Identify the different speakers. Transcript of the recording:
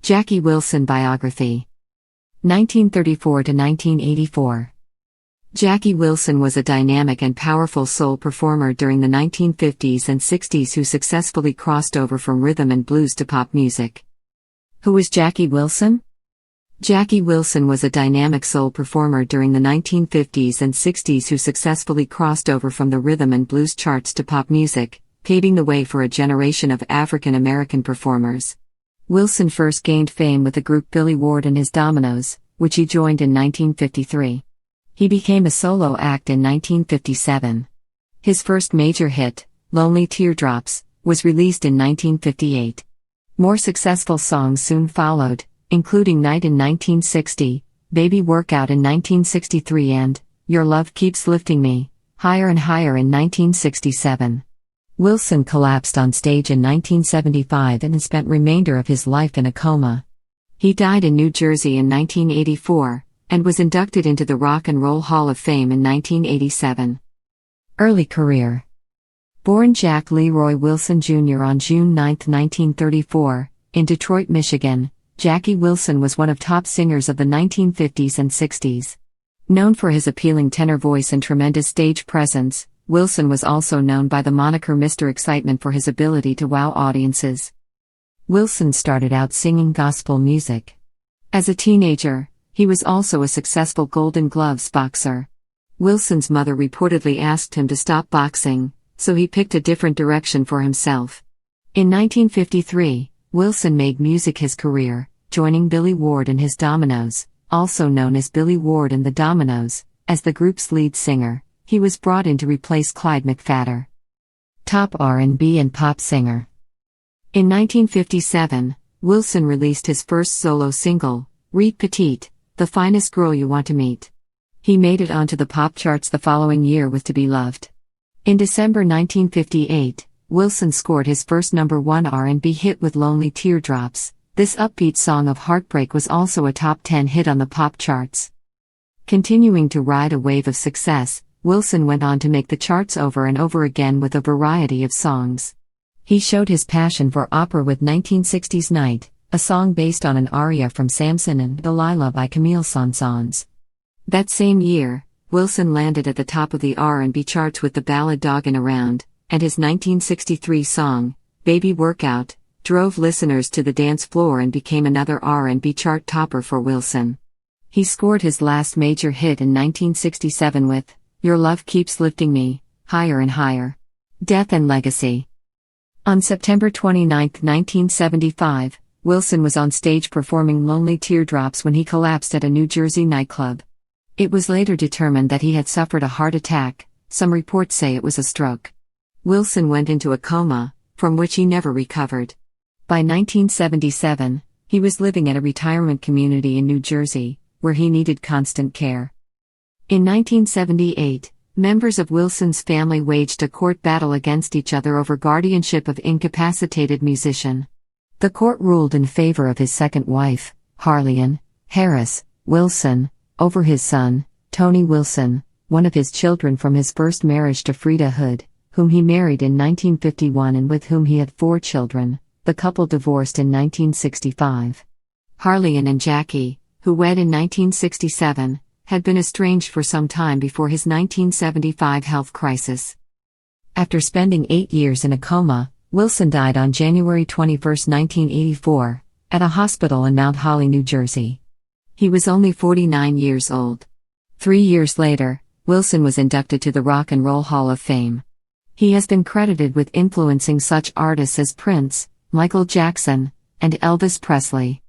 Speaker 1: Jackie Wilson Biography 1934 to 1984. Jackie Wilson was a dynamic and powerful soul performer during the 1950s and 60s who successfully crossed over from rhythm and blues to pop music. Who was Jackie Wilson? Jackie Wilson was a dynamic soul performer during the 1950s and 60s who successfully crossed over from the rhythm and blues charts to pop music, paving the way for a generation of African American performers. Wilson first gained fame with the group Billy Ward and his Dominoes, which he joined in 1953. He became a solo act in 1957. His first major hit, Lonely Teardrops, was released in 1958. More successful songs soon followed, including Night in 1960, Baby Workout in 1963 and Your Love Keeps Lifting Me, Higher and Higher in 1967. Wilson collapsed on stage in 1975 and spent remainder of his life in a coma. He died in New Jersey in 1984, and was inducted into the Rock and Roll Hall of Fame in 1987. Early career. Born Jack Leroy Wilson Jr. on June 9, 1934, in Detroit, Michigan, Jackie Wilson was one of top singers of the 1950s and 60s. Known for his appealing tenor voice and tremendous stage presence, Wilson was also known by the moniker Mr. Excitement for his ability to wow audiences. Wilson started out singing gospel music. As a teenager, he was also a successful Golden Gloves boxer. Wilson's mother reportedly asked him to stop boxing, so he picked a different direction for himself. In 1953, Wilson made music his career, joining Billy Ward and his Dominoes, also known as Billy Ward and the Dominoes, as the group's lead singer. He was brought in to replace Clyde McPhatter. Top R&B and pop singer. In 1957, Wilson released his first solo single, Reet Petite, The Finest Girl You Want to Meet. He made it onto the pop charts the following year with To Be Loved. In December 1958, Wilson scored his first #1 R&B hit with Lonely Teardrops. This upbeat song of heartbreak was also a top 10 hit on the pop charts. Continuing to ride a wave of success, Wilson went on to make the charts over and over again with a variety of songs. He showed his passion for opera with 1960's Night, a song based on an aria from Samson and Delilah by Camille Saint-Saëns. That same year, Wilson landed at the top of the R&B charts with the ballad Doggin' Around, and his 1963 song, Baby Workout, drove listeners to the dance floor and became another R&B chart topper for Wilson. He scored his last major hit in 1967 with Your Love Keeps Lifting Me, Higher and Higher. Death and Legacy. On September 29, 1975, Wilson was on stage performing Lonely Teardrops when he collapsed at a New Jersey nightclub. It was later determined that he had suffered a heart attack. Some reports say it was a stroke. Wilson went into a coma, from which he never recovered. By 1977, he was living at a retirement community in New Jersey, where he needed constant care. In 1978, members of Wilson's family waged a court battle against each other over guardianship of incapacitated musician. The court ruled in favor of his second wife, Harleyan Harris Wilson, over his son, Tony Wilson, one of his children from his first marriage to Frida Hood, whom he married in 1951 and with whom he had 4 children. The couple divorced in 1965. Harleyan and Jackie, who wed in 1967, had been estranged for some time before his 1975 health crisis. After spending 8 years in a coma, Wilson died on January 21, 1984, at a hospital in Mount Holly, New Jersey. He was only 49 years old. 3 years later, Wilson was inducted to the Rock and Roll Hall of Fame. He has been credited with influencing such artists as Prince, Michael Jackson, and Elvis Presley.